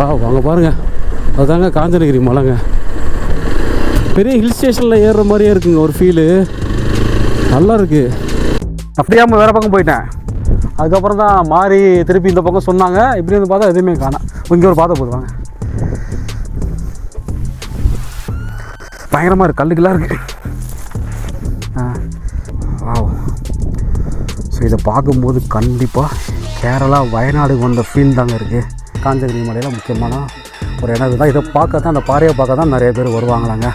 அங்கே பாருங்கள், அதுதாங்க காஞ்சனகிரி மலைங்க. பெரிய ஹில் ஸ்டேஷனில் ஏறுற மாதிரியே இருக்குங்க ஒரு ஃபீலு, நல்லா இருக்குது. அப்படியாமல் வேறு பக்கம் போயிட்டேன். அதுக்கப்புறம் தான் மாறி திருப்பி இந்த பக்கம் சொன்னாங்க. இப்படி வந்து பார்த்தா எதுவுமே காணோம். இங்கே ஒரு பார்த்த போடுவாங்க, பயங்கரமாக இருக்குது, கல்லுக்கெல்லாம் இருக்குது. ஸோ இதை பார்க்கும்போது கண்டிப்பாக கேரளா வயநாடு வந்த ஃபீல் தாங்க இருக்குது. காஞ்சனகிரி மலையில் முக்கியமான ஒரு இடம் இதுதான். இதை பார்க்க தான், அந்த பாறையை பார்க்க தான் நிறைய பேர் வருவாங்களாங்க.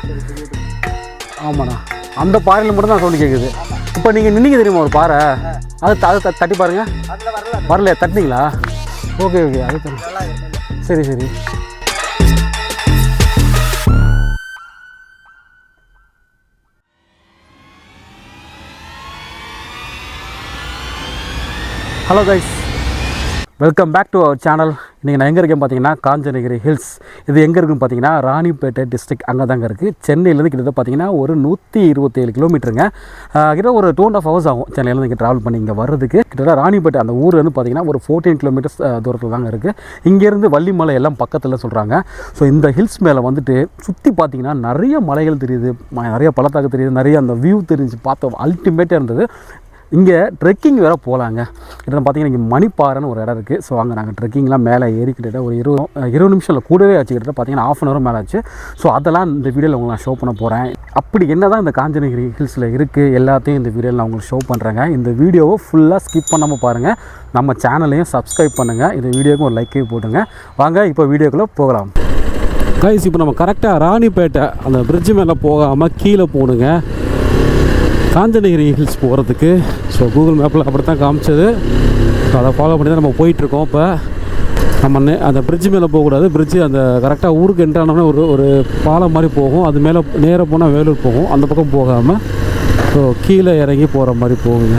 ஆமாண்ணா, அந்த பாறையில் மட்டும் தான் சவுண்டு கேட்குது. இப்போ நீங்கள் நின்னீங்க தெரியுமா ஒரு பாறை, அது தட்டி பாருங்கள். வரலையா? தட்டினீங்களா? ஓகே ஓகே, அது சரி சரி. Hello guys, welcome back to our channel. இன்றைக்கி நான் எங்கே இருக்கேன் பார்த்தீங்கன்னா காஞ்சனகிரி ஹில்ஸ். இது எங்கே இருக்குன்னு பார்த்தீங்கன்னா ராணிப்பேட்டை டிஸ்ட்ரிக்ட் அங்கே தாங்க இருக்குது. சென்னையிலேருந்து கிட்டத்தட்ட பார்த்தீங்கன்னா ஒரு 127 கிலோமீட்டருங்க. கிட்ட ஒரு 2.5 hours ஆகும் சென்னையிலேருந்து இங்கே ட்ராவல் பண்ணி இங்கே வர்றதுக்கு. கிட்டத்தட்ட ராணிப்பேட்டை அந்த ஊர் வந்து பார்த்தீங்கன்னா ஒரு 14 கிலோமீட்டர்ஸ் தூரத்தில் தாங்க இருக்குது. இங்கேருந்து வள்ளிமலை எல்லாம் பக்கத்தில் சொல்கிறாங்க. ஸோ இந்த ஹில்ஸ் மேலே வந்துட்டு சுற்றி பார்த்தீங்கன்னா நிறைய மலைகள் தெரியுது, நிறைய பள்ளத்தாக்கு தெரியுது, நிறைய அந்த வியூ தெரிஞ்சு பார்த்தோம், அல்டிமேட்டாக இருந்தது. இங்கே ட்ரெக்கிங் வேறு போகலாங்க. கிட்ட பார்த்தீங்கன்னா இங்கே மணிப்பாறைன்னு ஒரு இடம் இருக்குது. ஸோ அங்கே நாங்கள் ட்ரெக்கிங்லாம் மேலே ஏறிக்கிட்ட ஒரு 20 நிமிஷம் கூடவே ஆச்சு. கிட்ட பார்த்தீங்கன்னா 1/2 hour மேலே ஆச்சு. ஸோ அதெல்லாம் இந்த வீடியோவில் உங்களுக்கு நான் ஷோ பண்ண போகிறேன். அப்படி என்ன தான் இந்த காஞ்சனகிரி ஹில்ஸில் இருக்குது எல்லாத்தையும் இந்த வீடியோவில் நான் உங்களுக்கு ஷோ பண்ணுறேங்க. இந்த வீடியோவை ஃபுல்லாக ஸ்கிப் பண்ணாமல் பாருங்கள். நம்ம சேனலையும் சப்ஸ்கிரைப் பண்ணுங்கள். இந்த வீடியோவுக்கு ஒரு லைக்கே போட்டுங்க. வாங்க இப்போ வீடியோக்குள்ளே போகலாம். கைஸ், இப்போ நம்ம கரெக்டாக ராணிப்பேட்டை அந்த பிரிட்ஜு மேலே போகாமல் கீழே போகணுங்க காஞ்சனகிரி ஹில்ஸ் போகிறதுக்கு. ஸோ கூகுள் மேப்பில் அப்படி தான் காமிச்சது. ஸோ அதை ஃபாலோ பண்ணி தான் நம்ம போயிட்டுருக்கோம். இப்போ நம்ம அந்த பிரிட்ஜு மேலே போகக்கூடாது. பிரிட்ஜு அந்த கரெக்டாக ஊருக்கு என்ட்ரானோம்னா ஒரு பாலம் மாதிரி போகும். அது மேலே நேராக போனால் வேலூர் போகும். அந்த பக்கம் போகாமல் ஸோ கீழே இறங்கி போகிற மாதிரி போகுங்க.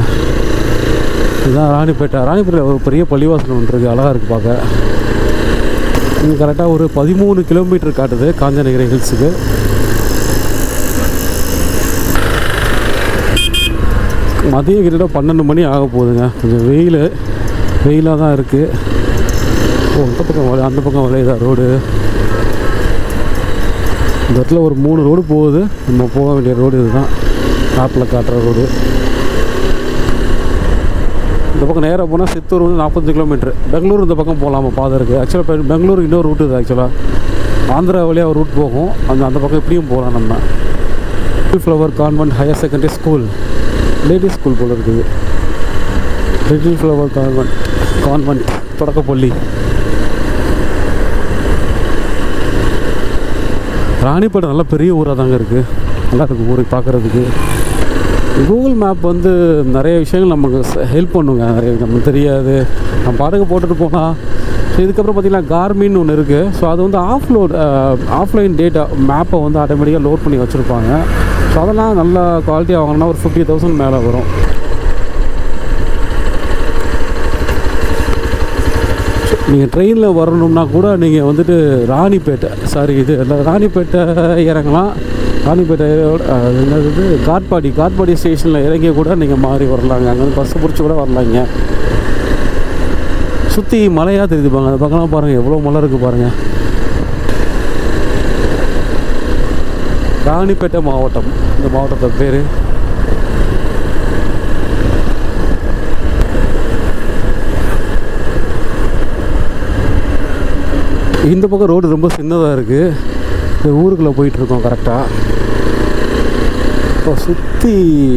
இதுதான் ராணிப்பேட்டை. ராணிப்பேட்டை ஒரு பெரிய பள்ளிவாசல் ஒன்று இருக்குது, அழகாக இருக்குது பார்க்க. இங்கே கரெக்டாக ஒரு 13 கிலோமீட்டர் காட்டுது காஞ்சனகிரி ஹில்ஸுக்கு. மதியம் கிட்ட 12 மணி ஆக போகுதுங்க. கொஞ்சம் வெயிலாக தான் இருக்குது. இந்த பக்கம் அந்த பக்கம் வளையுதா ரோடு. இந்த இடத்துல ஒரு 3 ரோடு போகுது. நம்ம போக வேண்டிய ரோடு இதுதான், மேப்பில் காட்டுற ரோடு. இந்த பக்கம் நேராக போனால் சித்தூர் வந்து 45 கிலோமீட்டர். பெங்களூர் இந்த பக்கம் போகலாமா பாதை இருக்குது. ஆக்சுவலாக பெங்களூர் இன்னொரு ரூட்டு இருக்குது. ஆக்சுவலாக ஆந்திரா வழியாக ஒரு ரூட் போகும். அந்த பக்கம் இப்படியும் போகலாம். நம்ம flower convent higher secondary school, ladies school போல் இருக்குது. லிட்டில் ஃப்ளவர் கான்வென்ட் தொடக்கப்பள்ளி. ராணிப்பேட்டை நல்ல பெரிய ஊராக தாங்க இருக்குது. நல்லா இருக்குது ஊருக்கு பார்க்குறதுக்கு. கூகுள் மேப் வந்து நிறைய விஷயங்கள் நமக்கு ஹெல்ப் பண்ணுங்க. நிறைய நமக்கு தெரியாது, நம்ம பாட்டுக்கு போட்டுட்டு போனால். ஸோ இதுக்கப்புறம் பார்த்திங்கன்னா கார்மின்னு ஒன்று இருக்குது. ஸோ அது வந்து ஆஃப்லைன் டேட்டா மேப்பை வந்து ஆட்டோமேட்டிக்காக லோட் பண்ணி வச்சுருப்பாங்க. ஸோ அதெல்லாம் நல்ல குவாலிட்டியாக வாங்கினா ஒரு 50,000 மேலே வரும். நீங்கள் ட்ரெயினில் வரணும்னா கூட நீங்கள் வந்துட்டு ராணிப்பேட்டை இறங்கலாம். ராணிப்பேட்டையோட என்னது காட்பாடி ஸ்டேஷனில் இறங்கி கூட நீங்கள் மாறி வரலாங்க. அங்கே வந்து பஸ்ஸு பிடிச்சி கூட வரலாங்க. சுற்றி மலையாக தெரியுதுப்பாங்க. அந்த பக்கம்லாம் பாருங்கள் எவ்வளோ மலை இருக்குது பாருங்கள். ராணிப்பேட்டை மாவட்டம், இந்த மாவட்டத்தை பேர். இந்த பக்கம் ரோடு ரொம்ப சின்னதாக இருக்குது. இந்த ஊருக்குள்ளே போயிட்டுருக்கோம் கரெக்டாக. இப்போ சுற்றி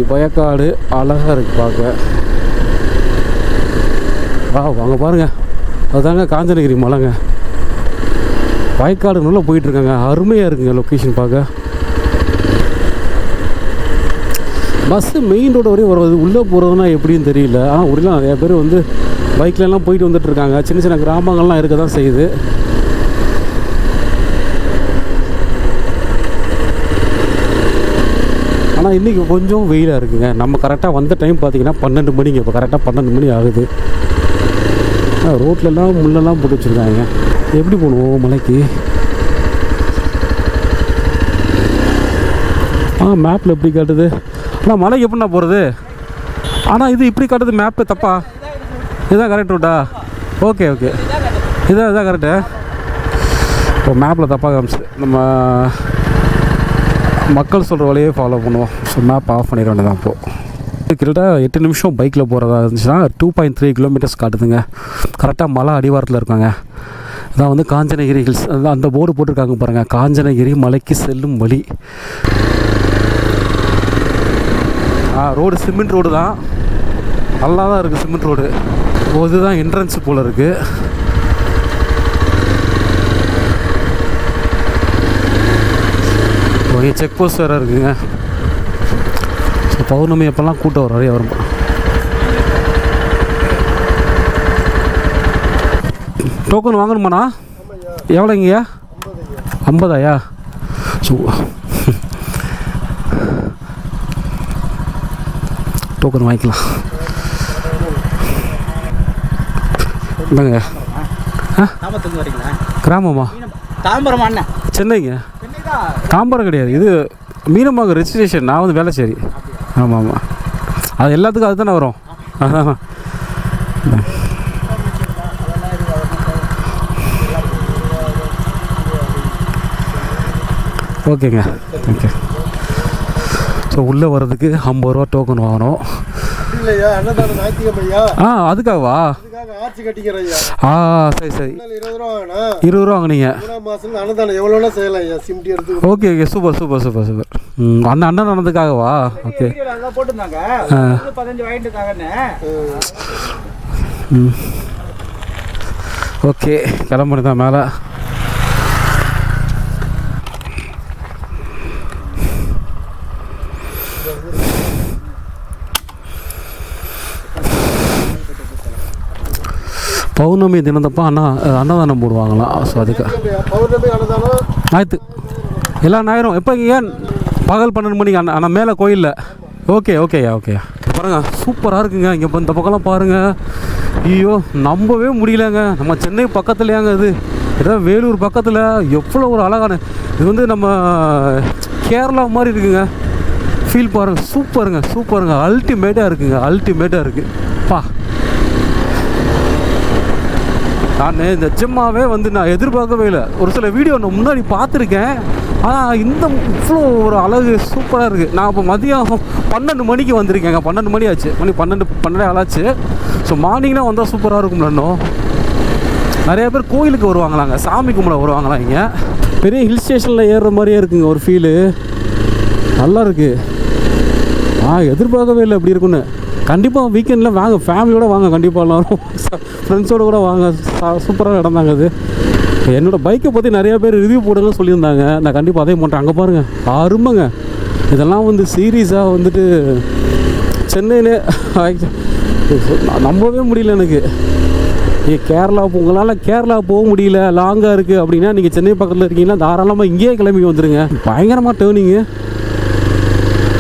வயக்காடு அழகாக இருக்குது பார்க்க. அங்கே பாருங்கள், அதுதாங்க காஞ்சனகிரி மலைங்க. வயக்காடு நல்லா போயிட்டுருக்காங்க. அருமையாக இருக்குங்க லொக்கேஷன் பார்க்க. பஸ்ஸு மெயின் ரோடு வரையும் வருவது, உள்ளே போகிறதுனா எப்படின்னு தெரியல. ஆனால் ஊரில் நிறையா பேர் வந்து பைக்லலாம் போயிட்டு வந்துட்டுருக்காங்க. சின்ன சின்ன கிராமங்கள்லாம் இருக்க தான் செய்யுது. ஆனால் இன்றைக்கி கொஞ்சம் வெயிலாக இருக்குங்க. நம்ம கரெக்டாக வந்த டைம் பார்த்திங்கன்னா 12 மணிக்கு. இப்போ கரெக்டாக 12 மணி ஆகுது. ரோட்லலாம் முள்ளெல்லாம் போட்டு வச்சுருக்காங்க. எப்படி போகணும் மலைக்கு? மேப்பில் எப்படி காட்டுது? ஆனால் மலைக்கு எப்படின்னா போகிறது? ஆனால் இது இப்படி காட்டுது மேப்பு. தப்பா? இதுதான் கரெக்ட் ரூட்டா? ஓகே இதான் கரெக்டு. இப்போ மேப்பில் தப்பாக காமிச்சு நம்ம மக்கள் சொல்கிற வழியே ஃபாலோ பண்ணுவோம். ஸோ மேப் ஆஃப் பண்ணிட வேண்டியதான். இப்போது கிட்டத்தட்ட 8 நிமிஷம் பைக்கில் போகிறதா இருந்துச்சுன்னா 2.3 கிலோமீட்டர்ஸ் காட்டுதுங்க. கரெக்டாக மலை அடிவாரத்தில் இருக்காங்க. அதான் வந்து காஞ்சனகிரி ஹில்ஸ். அதான் அந்த போர்டு போட்டிருக்காங்க பாருங்கள், காஞ்சனகிரி மலைக்கு செல்லும் வழி. ரோடு சிமெண்ட் ரோடு தான், நல்லா தான் இருக்குது சிமெண்ட் ரோடு. இதுதான் என்ட்ரன்ஸ் போல் இருக்குது. இங்கே செக் போஸ்ட் வேறு இருக்குங்க. ஸோ பௌர்ணமி எப்போல்லாம் கூட்டம் வரும், நிறைய வரும். டோக்கன் வாங்கணுமாண்ணா? எவ்வளோங்கய்யா? 50. ஸோ டோக்கன் வாங்கிக்கலாம். இல்லைங்க கிராமமா? தாம்பரம் சென்னைங்க. தாம்பரம் கிடையாது, இது மீனமாக ரெஜிஸ்ட்ரேஷன். நான் வந்து வேளச்சேரி. ஆமாம் ஆமாம், அது எல்லாத்துக்கும் அது தானே வரும். அதான் ஓகேங்க. ஓகே. ஸோ உள்ளே வர்றதுக்கு 50 ரூபா டோக்கன் வாங்கணும். அதுக்காகவா? சரி சரி, 20 ரூபா வாங்கினீங்க. Okay okay, super super super super. அந்த அண்ணன் நடந்ததுக்காகவா? ஓகே. ஓகே, கிளம்புறது தான் மேலே. பௌர்ணமி தினத்தப்போ அன்னதானம் போடுவாங்களாம். ஸோ அதுக்கு ஞாயிற்று எல்லா ஞாயிறும். எப்போ ஏன் பகல் 12 மணிக்கு ஆனால் மேலே கோயிலில். ஓகே ஓகேயா ஓகேயா. பாருங்கள் சூப்பராக இருக்குங்க. இங்கே இப்போ இந்த பக்கம்லாம் பாருங்கள். ஐயோ நம்பவே முடியலங்க, நம்ம சென்னை பக்கத்துலையாங்க இது. ஏதோ வேலூர் பக்கத்தில் எவ்வளோ ஒரு அழகான இது வந்து நம்ம கேரளா மாதிரி இருக்குங்க. ஃபீல் பாருங்கள், சூப்பருங்க சூப்பருங்க, அல்டிமேட்டாக இருக்குங்க, அல்டிமேட்டாக இருக்குது. பா, நான் இந்த ஜிம்மாவே வந்து நான் எதிர்பார்க்கவே இல்லை. ஒரு சில வீடியோ நான் முன்னாடி பார்த்துருக்கேன், ஆனால் இந்த இவ்வளோ ஒரு அழகு சூப்பராக இருக்குது. நான் இப்போ மதியம் 12 மணிக்கு வந்திருக்கேங்க. 12 மணி ஆச்சு, 12 ஆச்சு. ஸோ மார்னிங்லாம் வந்தால் சூப்பராக இருக்கும்ல. இன்னும் நிறைய பேர் கோயிலுக்கு வருவாங்களாங்க, சாமி கும்பிட வருவாங்களாம். இங்கே பெரிய ஹில் ஸ்டேஷனில் ஏறுற மாதிரியே இருக்குங்க ஒரு ஃபீலு, நல்லா இருக்குது. எதிர்பார்க்கவே இல்லை இப்படி இருக்குன்னு. கண்டிப்பாக வீக்கெண்டில் வாங்க, ஃபேமிலியோடு வாங்க, கண்டிப்பாக எல்லோரும் ஃப்ரெண்ட்ஸோடு கூட வாங்க. சூப்பராக இடம் தாங்க அது. என்னோடய பைக்கை பற்றி நிறையா பேர் ரிவ்யூ போடுங்கன்னு சொல்லியிருந்தாங்க. நான் கண்டிப்பாக அதே போட்டேன். அங்கே பாருங்கள், அருமைங்க. இதெல்லாம் வந்து சீரியஸாக வந்துட்டு சென்னையிலே நம்பவே முடியல எனக்கு. கேரளா உங்களால் கேரளா போக முடியல, லாங்காக இருக்குது அப்படின்னா நீங்கள் சென்னை பக்கத்தில் இருக்கீங்கன்னா தாராளமாக இங்கேயே கிளம்பி வந்துடுங்க. பயங்கரமாக டேர்னிங்கு.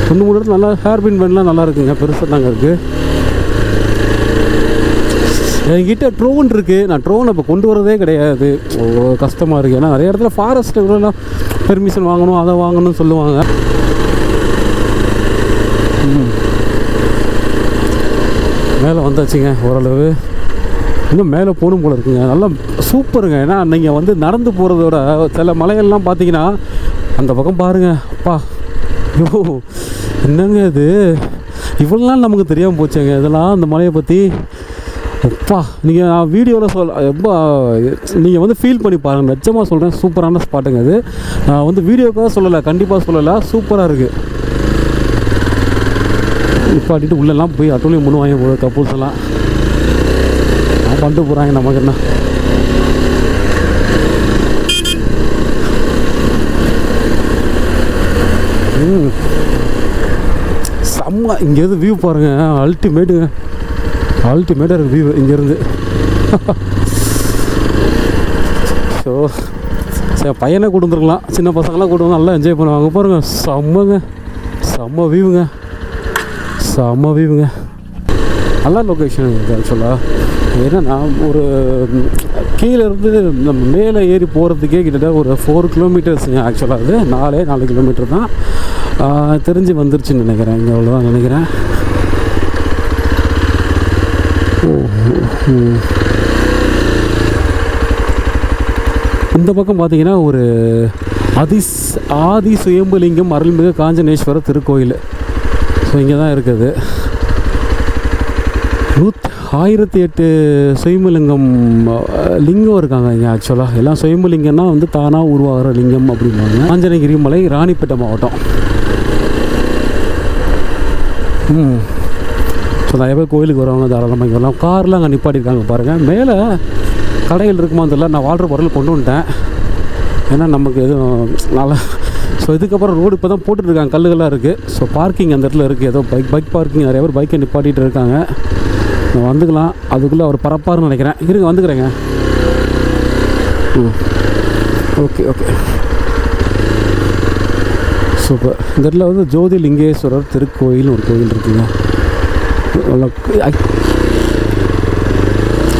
2-3 இடத்துல நல்லா ஹேர் பின் பண்ணலாம், நல்லா இருக்குங்க, பெருசாக தாங்க இருக்குது. என்கிட்ட ட்ரோன் இருக்குது. நான் ட்ரோனை இப்போ கொண்டு வரதே கிடையாது, கஷ்டமாக இருக்குது. ஏன்னா நிறைய இடத்துல ஃபாரஸ்ட்டுலாம் பெர்மிஷன் வாங்கணும், அதை வாங்கணும்னு சொல்லுவாங்க. மேலே வந்தாச்சுங்க ஓரளவு. இன்னும் மேலே போகணும் போல் இருக்குங்க. நல்லா சூப்பருங்க. ஏன்னா நீங்கள் வந்து நடந்து போகிறதோட சில மலைகள்லாம் பார்த்தீங்கன்னா அந்த பக்கம் பாருங்கள். அப்பா ஐயோ என்னங்க இது, இவ்வளோ நாள் நமக்கு தெரியாமல் போச்சுங்க இதெல்லாம், அந்த மலையை பற்றி. அப்பா நீங்கள் வீடியோவில் எப்போ நீங்கள் வந்து ஃபீல் பண்ணி பாருங்கள், நிஜமாக சொல்கிறேன், சூப்பரான ஸ்பாட்டுங்க அது. நான் வந்து வீடியோக்காக சொல்லலை, கண்டிப்பாக சொல்லலை, சூப்பராக இருக்குது. நிப்பாட்டிட்டு உள்ளெல்லாம் போய் அட்டோலையும் முன்னுவாங்க போது கப்புள்ஸ் எல்லாம் பண்ணிட்டு போகிறாங்க. நமக்கு என்ன செம்ம. இங்கேருந்து வியூ பாருங்கள், அல்டிமேட்டுங்க, அல்டிமேட்டாக இருக்குது வியூ இங்கேருந்து. ஸோ சரி, பையனை கூட்டு வந்துருக்கலாம், சின்ன பசங்களாம் கூட்டு வந்து நல்லா என்ஜாய் பண்ணுவாங்க. பாருங்கள் செம்மங்க, செம்ம வியூங்க, செம்ம வியூங்க. நல்ல லொக்கேஷன் இருக்குது ஆக்சுவலாக. ஏன்னா நான் ஒரு கீழேருந்து நம்ம மேலே ஏறி போகிறதுக்கே கிட்டத்தட்ட ஒரு 4 கிலோமீட்டர்ஸுங்க ஆக்சுவலாக. அது 4 கிலோமீட்டர் தான் தெரிஞ்சு வந்துருச்சுன்னு நினைக்கிறேன். இங்கே அவ்வளோதான் நினைக்கிறேன். இந்த பக்கம் பார்த்தீங்கன்னா ஒரு ஆதி சுயம்புலிங்கம் அருள்மிகு காஞ்சனேஸ்வரர் திருக்கோயில். ஸோ இங்கே தான் இருக்குது. 1008 சுயம்புலிங்கம் லிங்கம் இருக்காங்க இங்கே. ஆக்சுவலாக எல்லாம் சுயம்புலிங்கம்னா வந்து தானாக உருவாகிற லிங்கம் அப்படிம்பாங்க. காஞ்சனகிரி மலை, ராணிப்பேட்டை மாவட்டம். ஸோ நிறைய பேர் கோயிலுக்கு வரவங்க தாராளமாக இங்கே வரலாம். கார்லாம் அங்கே நிப்பாட்டியிருக்காங்க பாருங்கள். மேலே கடைகள் இருக்குமா தெரியல. நான் வாட்டர் பாட்டில் கொண்டு வந்துட்டேன், ஏன்னா நமக்கு எதுவும் நல்லா. ஸோ இதுக்கப்புறம் ரோடு இப்போ தான் போட்டுட்ருக்காங்க, கல்லுகளாக இருக்குது. ஸோ பார்க்கிங் அந்த இடத்துல இருக்குது, ஏதோ பைக் பார்க்கிங். நிறைய பேர் பைக்கை நிப்பாட்டிகிட்டு இருக்காங்க. வந்துக்கலாம். அதுக்குள்ளே அவர் பரப்பாருன்னு நினைக்கிறேன். இருங்க வந்துக்கிறேங்க. Okay okay super. இந்த இடத்துல வந்து ஜோதிலிங்கேஸ்வரர் திருக்கோயில்னு ஒரு கோயில் இருக்குங்க.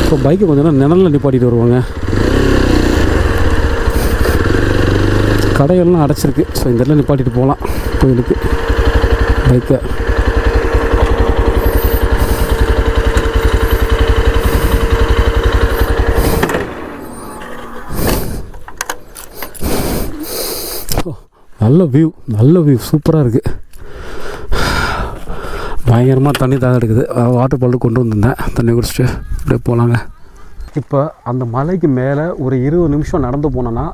ஸோ பைக்கை கொஞ்சம் நேரம் நிழலில் நிப்பாட்டிட்டு வருவாங்க. கடைகள்லாம் அடைச்சிருக்கு. ஸோ இந்த இடத்துல நிப்பாட்டிட்டு போகலாம் கோயிலுக்கு பைக்கை. நல்ல வியூ சூப்பராக இருக்குது. பயங்கரமாக தண்ணி தான் எடுக்குது. வாட்டர் பாட்டில் கொண்டு வந்திருந்தேன், தண்ணி குடிச்சிட்டு அப்படியே போகலாங்க. இப்போ அந்த மலைக்கு மேலே ஒரு 20 நிமிஷம் நடந்து போனோன்னா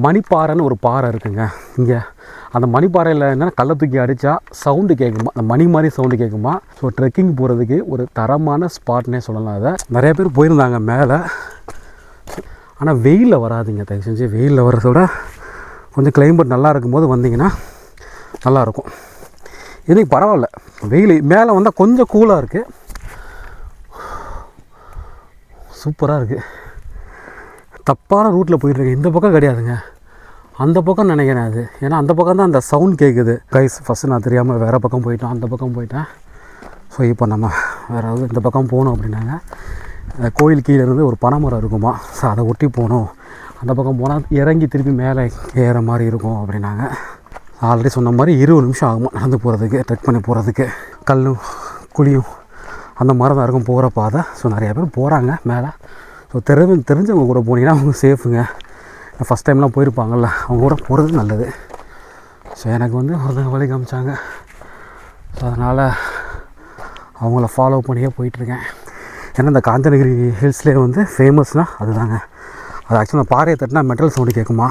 மணிப்பாறைன்னு ஒரு பாறை இருக்குங்க. இங்கே அந்த மணிப்பாறையில் என்னென்னா கல்லை தூக்கி அடித்தா சவுண்டு கேட்குமா, அந்த மணி மாதிரி சவுண்டு கேட்குமா. ஸோ ட்ரெக்கிங் போகிறதுக்கு ஒரு தரமான ஸ்பாட்னே சொல்லலாம். அதை நிறைய பேர் போயிருந்தாங்க மேலே. ஆனால் வெயிலில் வராதிங்க, தயவு செஞ்சு. வெயிலில் வர்றத விட கொஞ்சம் கிளைமேட் நல்லா இருக்கும்போது வந்தீங்கன்னா நல்லாயிருக்கும். இன்றைக்கி பரவாயில்ல, வெயில் மேலே வந்தால் கொஞ்சம் கூலாக இருக்குது. சூப்பராக இருக்குது. தப்பான ரூட்டில் போயிட்டுருக்கேன். இந்த பக்கம் கிடையாதுங்க, அந்த பக்கம் நினைக்கிறேன் அது. ஏன்னா அந்த பக்கம் தான் அந்த சவுண்ட் கேட்குது. கைஸ் ஃபஸ்ட்டு நான் தெரியாமல் வேறு பக்கம் போயிட்டேன், அந்த பக்கம் போயிட்டேன். ஸோ இப்போ நம்ம வேறு இந்த பக்கம் போகணும் அப்படின்னாங்க. கோயில் கீழே இருந்து ஒரு பனைமரம் இருக்குமா, ஸோ அதை ஒட்டி போகணும். அந்த பக்கம் போனால் இறங்கி திருப்பி மேலே ஏற மாதிரி இருக்கும் அப்படின்னாங்க. ஆல்ரெடி சொன்ன மாதிரி 20 நிமிஷம் ஆகுமா நடந்து போகிறதுக்கு, ட்ரெக் பண்ணி போகிறதுக்கு. கல்லும் குழியும் அந்த மாதிரி தான் இருக்கும் போகிற பாதை. ஸோ நிறைய பேர் போகிறாங்க மேலே. ஸோ தெரிஞ்சவங்க கூட போனீங்கன்னா அவங்க சேஃபுங்க. ஃபஸ்ட் டைம்லாம் போயிருப்பாங்கள்ல, அவங்க கூட போகிறது நல்லது. ஸோ எனக்கு வந்து ஒருத்தங்க வழி காமிச்சாங்க. ஸோ அதனால் அவங்கள ஃபாலோ பண்ணியே போயிட்டுருக்கேன். ஏன்னா இந்த காஞ்சனகிரி ஹில்ஸ்லேயே வந்து ஃபேமஸ்னால் அதுதாங்க. அது ஆக்சுவலாக பாறையை தட்டினா மெட்டல் சவுண்டு கேட்குமா.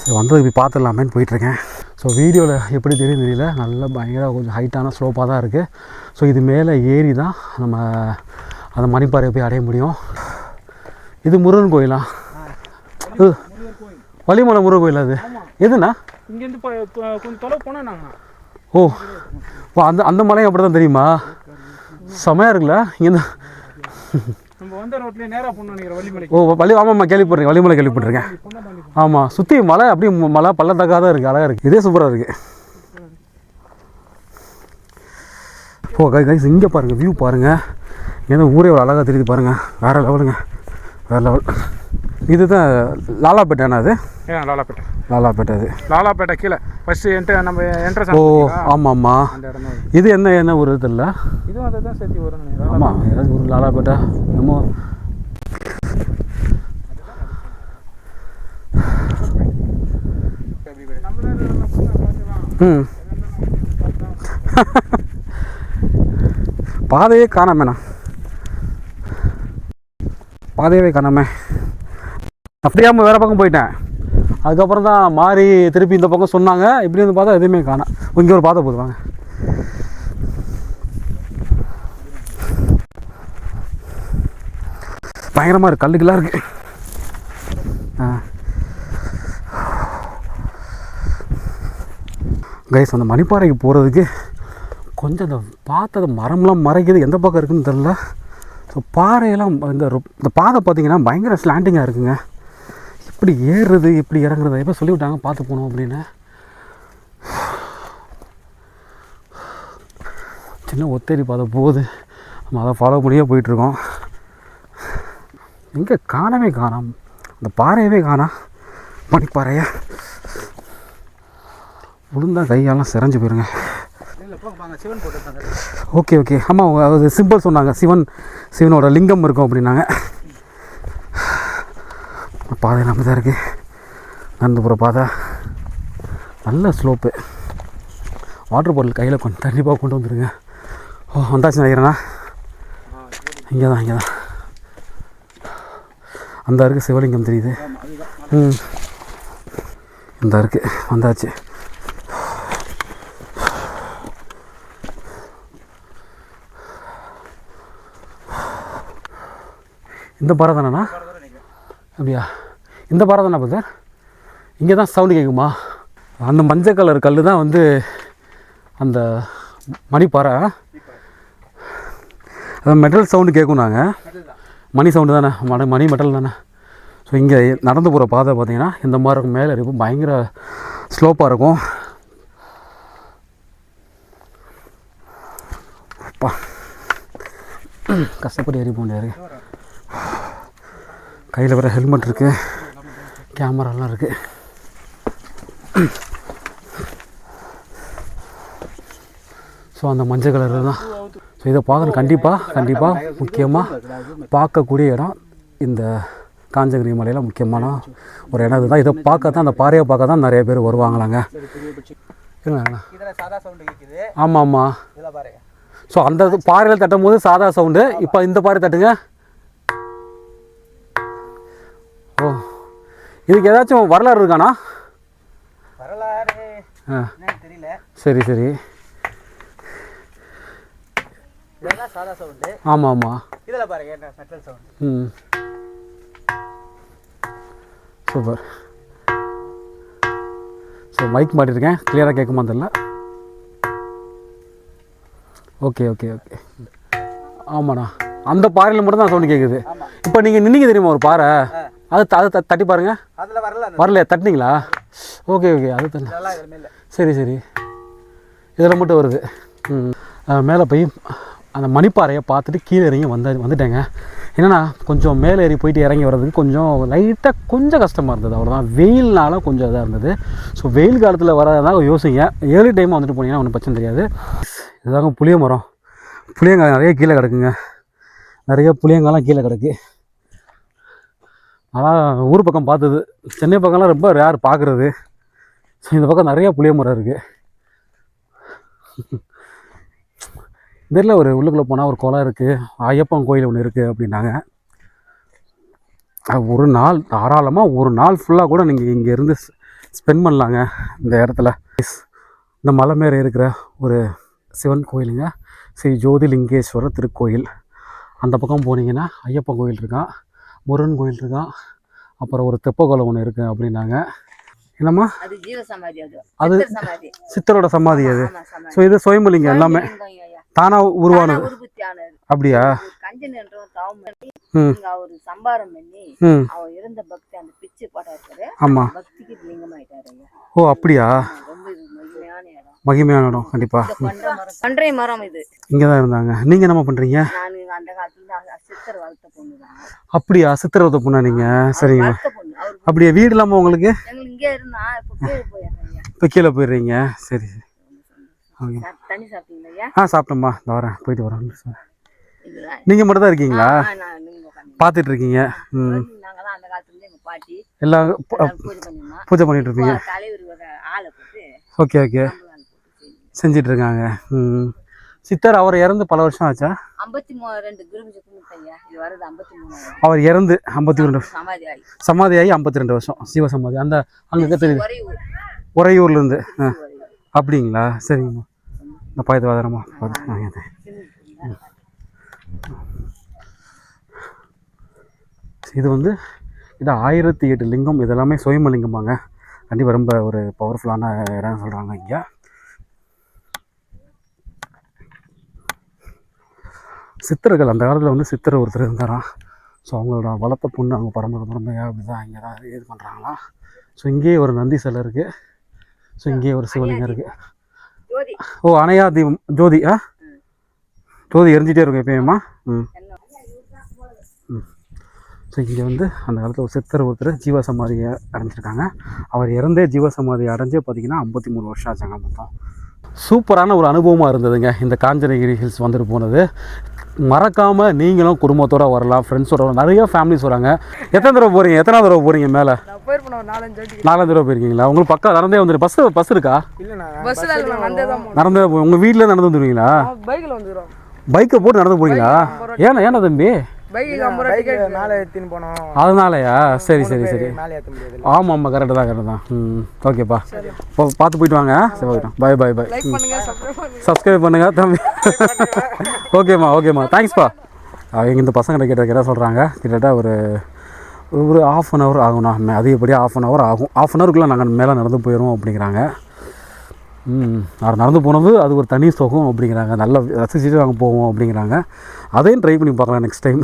ஸோ வந்து இப்படி பார்த்துடலாமேன்னு போயிட்டுருக்கேன். ஸோ வீடியோவில் எப்படி தெரியும் தெரியல, நல்லா பயங்கர கொஞ்சம் ஹைட்டான ஸ்லோப்பாக தான் இருக்குது. ஸோ இது மேலே ஏறி தான் நம்ம அந்த மணிப்பாறையை போய் அடைய முடியும். இது முருகன் கோயிலா? வள்ளிமலை முருகன் கோயில். அது எதுண்ணா? இங்கேருந்து கொஞ்சம் தொலைவு போனால் நாங்கள். ஓ அந்த மலையும் அப்படி தான் தெரியுமா? செமையாக இருக்குல்ல இங்கேருந்து. நம்ம வந்த ரோட்லேயே நேராக போகணும் நினைக்கிறேன் வள்ளிமலை. ஓ ஆமாம்மா, கேள்விப்படுறேன். வள்ளிமலை கேள்விப்பட்டிருக்கேன். ஆமாம், சுற்றி மலை அப்படியே மலை பள்ளத்தாக்காக தான் இருக்குது. அழகாக இருக்குது. இதே சூப்பராக இருக்குது. ஓ கைஸ் இங்கே பாருங்கள், வியூ பாருங்கள். ஏன்னா ஊரே ஒரு அழகாக தெரியுது பாருங்கள். வேறு லெவலுங்க, வேறு லெவல். இதுதான் லாலாப்பேட்டைண்ணா? அது லாலாப்பேட்டை. அது லாலாப்பேட்டை கீழே ஃபஸ்ட்டு நம்ம என்ட்ரன்ஸ். ஓ ஆமாம்மா. இது என்ன ஒரு இது இல்லை? இதுவும் அதை தான் சேர்த்து வரும். ஆமாம், ஏதாச்சும் ஒரு லாலாப்பேட்டை நம்ம. பாதையே காணாமேண்ணா, பாதையவே காணாமே. அப்படியாமல் வேறு பக்கம் போயிட்டேன். அதுக்கப்புறம் தான் மாறி திருப்பி இந்த பக்கம் சொன்னாங்க. இப்படி வந்து பார்த்தா எதுவுமே காணோம். இங்கே ஒரு பாதை போதுவாங்க. பயங்கரமாக இருக்குது, கல்லுக்கெல்லாம் இருக்குது. கைஸ் அந்த மணிப்பாறைக்கு போகிறதுக்கு கொஞ்சம் இந்த பார்த்தது மரம்லாம் மறைக்குது, எந்த பக்கம் இருக்குதுன்னு தெரில. ஸோ பாறையெல்லாம் இந்த பாதை பார்த்திங்கன்னா பயங்கர ஸ்லாண்டிங்காக இருக்குங்க. எப்படி ஏறுறது எப்படி இறங்குறது எப்போ சொல்லிவிட்டாங்க பார்த்து போகணும் அப்படின்னு. சின்ன ஒத்தேரி பாதை போகுது, நம்ம அதை ஃபாலோ பண்ணியே போயிட்டுருக்கோம். எங்கே காணவே காணோம், அந்த பாறையவே காணோம். மணிப்பாறையை விழுந்தா கையெல்லாம் சிறஞ்சு போயிருங்க. ஓகே ஆமாம், அது சிம்பிள் சொன்னாங்க. சிவனோட லிங்கம் இருக்கும் அப்படின்னாங்க. பாதை நம்ம தான் இருக்குது, நடந்து போகிற பாதை. நல்ல ஸ்லோப்பு. வாட்டர் பாட்டில் கையில் கொஞ்சம் கண்டிப்பாக கொண்டு வந்துடுங்க. ஓ வந்தாச்சு நினைக்கிறேண்ணா. இங்கே தான் அந்த இருக்குது சிவலிங்கம் தெரியுது. இந்த இருக்குது, வந்தாச்சு. இந்த பாறை தானேண்ணா? அப்படியா? இந்த பாறை தானே சார்? இங்கே தான் சவுண்டு கேட்குமா? அந்த மஞ்சள் கலர் கல் தான் வந்து அந்த மணிப்பாறை. அதான் மெட்டல் சவுண்டு கேட்கும். நாங்கள் மணி சவுண்டு தானே, மணி மெட்டல் தானே. ஸோ இங்கே நடந்து போகிற பாதை பார்த்திங்கன்னா இந்த மாதிரி இருக்கும். மேலே இருக்கும், பயங்கர ஸ்லோப்பாக இருக்கும். அப்பா கஷ்டப்பட்டு ஏறி போக முடியாது. கையில் வர ஹெல்மெட் இருக்குது, கேமராலாம் இருக்குது. ஸோ அந்த மஞ்சள் கலர் தான். ஸோ இதை பார்க்கணும் கண்டிப்பாக முக்கியமாக பார்க்கக்கூடிய இடம் இந்த காஞ்சகிரி மலையில் முக்கியமான ஒரு இடம் இதுதான். இதை பார்க்க தான், அந்த பாறையை பார்க்க தான் நிறைய பேர் வருவாங்களாங்க. ஆமாம். ஸோ அந்த பாறையில் தட்டும் போது சாதா சவுண்டு. இப்போ இந்த பாறை தட்டுங்க. ஓ இதுக்கு ஏதாச்சும் வரலாறு இருக்காண்ணா? தெரியல. சரி. ஆமாம். இதில் பாருங்க metal sound. Super. So mike மாட்டிருக்கேன், கிளியராக கேட்குமா தெரியல. ஓகே. ஆமாண்ணா, அந்த பாறையில் மட்டும் தான் சவுண்டு கேட்குது. இப்போ நீங்கள் நின்னீங்க தெரியுமா ஒரு பாறை, அது தட்டி பாருங்கள். வரலையா? தட்டினீங்களா? ஓகே. அது தண்ணி. சரி. இதில் மட்டும் வருது. மேலே போய் அந்த மணிப்பாறையை பார்த்துட்டு கீழே இறங்கி வந்துட்டேங்க. என்னென்னா கொஞ்சம் மேலே ஏறி போயிட்டு இறங்கி வர்றதுக்கு கொஞ்சம் கஷ்டமாக இருந்தது. அவ்வளோதான். வெயில்னால கொஞ்சம் இதாக இருந்தது. ஸோ வெயில் காலத்தில் வரதான் யோசிங்க. ஏர்லி டைமாக வந்துட்டு போனீங்கன்னா ஒன்றும் பிரச்சனை தெரியாது. இதுதாங்க புளிய மரம். புளியங்காய் நிறைய கீழே கிடக்குங்க. நிறைய புளியங்காய்லாம் கீழே கிடக்கு. ஆனால் ஊர் பக்கம் பார்த்தது, சென்னை பக்கம்லாம் ரொம்ப ரேர் பார்க்குறது. ஸோ இந்த பக்கம் நிறைய புளிய மரம் இருக்குது. இதில் ஒரு உள்ளுக்குள்ளே போனால் ஒரு குளம் இருக்குது, ஐயப்பன் கோயில் ஒன்று இருக்குது அப்படின்னாங்க. ஒரு நாள் தாராளமாக ஒரு நாள் ஃபுல்லாக கூட நீங்கள் இங்கேருந்து ஸ்பெண்ட் பண்ணலாங்க இந்த இடத்துல. இந்த மலை மேலே இருக்கிற ஒரு சிவன் கோயிலுங்க, ஸ்ரீ ஜோதிலிங்கேஸ்வரர் திருக்கோயில். அந்த பக்கம் போனீங்கன்னா ஐயப்பன் கோயில் இருக்கான், முருகன் கோயில் இருக்கான், அப்புறம் ஒரு தெப்பக்குளம் ஒன்று இருக்குது அப்படின்னாங்க. என்னம்மா? அது சித்தரோட சமாதி. அது ஸோ இது சுயம்பலிங்கம் எல்லாமே தானா உருவானது. அப்படியா? அவரு சம்பாரம் பண்ணி அவர் இருந்த பக்தி அந்த பிச்சு பாட்டாரு. ஆமா. பக்திக்கு லிங்கமாயிட்டாரு. ஓ அப்படியா? ரொம்ப மகிமையான இடம். மகிமையான இடம் கண்டிப்பா. பன்றை மரம் இது இங்கதான் இருந்தாங்க. நீங்க என்ன பண்றீங்க? நான் அந்த காலத்துல சித்தர் வளர்த்த பொண்ணு தான். அப்படியா? சித்தர் வளர்த்த பொண்ணா நீங்க? சரிங்க. அப்படியே வீடு இல்லாம உங்களுக்கு? எங்களுக்கு இங்கே இருந்தா இப்ப கீழே போயிடுறீங்க. இப்போ கீழே போயிடுறீங்க. சரி. தண்ணி சாப்பிட்டீங்களா? சாப்பிட்டோம்மா. இந்த வரேன், போயிட்டு வரேன். நீங்கள் மட்டும் தான் இருக்கீங்களா? பார்த்துட்டு இருக்கீங்க. எல்லாம் பூஜை பண்ணிட்டு இருப்பீங்க. ஓகே. செஞ்சிட்டு இருக்காங்க. சித்தர் அவர் இறந்து பல வருஷம் ஆச்சா? அவர் இறந்து 52 சமாதி ஆகி 52 வருஷம். சிவ சமாதி அந்த அங்கே தெரியுது, உறையூர்லேருந்து. அப்படிங்களா? சரிங்கம்மா. இந்த பாயத்து வாதரமா பார்த்து. இது வந்து இது 1008 லிங்கம். இதெல்லாமே சுயம்பலிங்கமாங்க. கண்டிப்பாக ரொம்ப ஒரு பவர்ஃபுல்லான இடம் சொல்கிறாங்க இங்கே. சித்தர்கள் அந்த காலத்தில் வந்து சித்தர் ஒருத்தர் இருந்தாராம். ஸோ அவங்களோட வளர்த்த பொண்ணு அவங்க பரம்பரையாக அப்படி தான் இங்கே தான் இது பண்ணுறாங்களாம். ஸோ இங்கேயே ஒரு நந்தி சிலை இருக்குது. ஸோ இங்கேயே ஒரு சிவலிங்கம் இருக்குது. ஓ அணையா தீபம் ஜோதி. ஜோதி எரிஞ்சிட்டே இருக்கும் எப்பயுமா. ஸோ இங்கே வந்து அந்த காலத்தில் ஒரு சித்தர் ஒருத்தர் ஜீவசமாதியை அடைஞ்சிருக்காங்க. அவர் இறந்தே ஜீவசமாதி அடைஞ்சே பார்த்திங்கன்னா 53 வருஷம் ஆச்சாங்க மொத்தம். சூப்பரான ஒரு அனுபவமாக இருந்ததுங்க இந்த காஞ்சனகிரி ஹில்ஸ் வந்துட்டு போனது. மறக்காமல் நீங்களும் குடும்பத்தோடு வரலாம், ஃப்ரெண்ட்ஸோட வரலாம். நிறைய ஃபேமிலிஸ் வராங்க. எத்தனை தடவை போகிறீங்க? எத்தனாவது தடவை போகிறீங்க மேலே? நான் போயிருப்பேன் ஒரு 4-5 வாட்டி. 4 தடவை போயிருக்கீங்களா? உங்களுக்கு பக்கம் நடந்தே வந்துடும். பஸ் இருக்கா? இல்லைண்ணா பஸ்ஸில் நடந்தே தான் நடந்தே உங்கள் வீட்டில் நடந்து வந்துடுவீங்களா? பைக்கில் வந்துடும். பைக்கை போட்டு நடந்து போகிறீங்களா? ஏன்னா தம்பி பைக்கு 50 ரூபா டிக்கெட். மேலே ஏற்றின்னு போனோம். அதனாலயா? சரி சரி சரி. மேலே ஏற்ற முடியாது. ஆமாம் கரெக்டு தான். ஓகேப்பா, பார்த்து போயிட்டு வாங்க. சரி போயிட்டோம். Bye bye bye. லைக் பண்ணுங்க, சப்ஸ்கிரைப் பண்ணுங்க. சப்ஸ்கிரைப் பண்ணுங்கள் தம்பி. ஓகேம்மா தேங்க்ஸ்ப்பா. இந்த பசங்களை என்ன சொல்கிறாங்க, கிட்டத்தட்ட ஒரு ½ அன் ஹவர் ஆகும்ண்ணா. அதிகப்படியாக ½ அன் ஹவர் ஆகும். ½ அன் ஹவருக்குள்ளே நாங்கள் மேலே நடந்து போயிடுவோம் அப்படிங்கிறாங்க. நடந்து போனது அது ஒரு தனி சுகம் அப்படிங்கிறாங்க. நல்லா ரசிச்சுட்டு நாங்கள் போவோம் அப்படிங்கிறாங்க. அதையும் ட்ரை பண்ணி பார்க்கலாம் நெக்ஸ்ட் டைம்.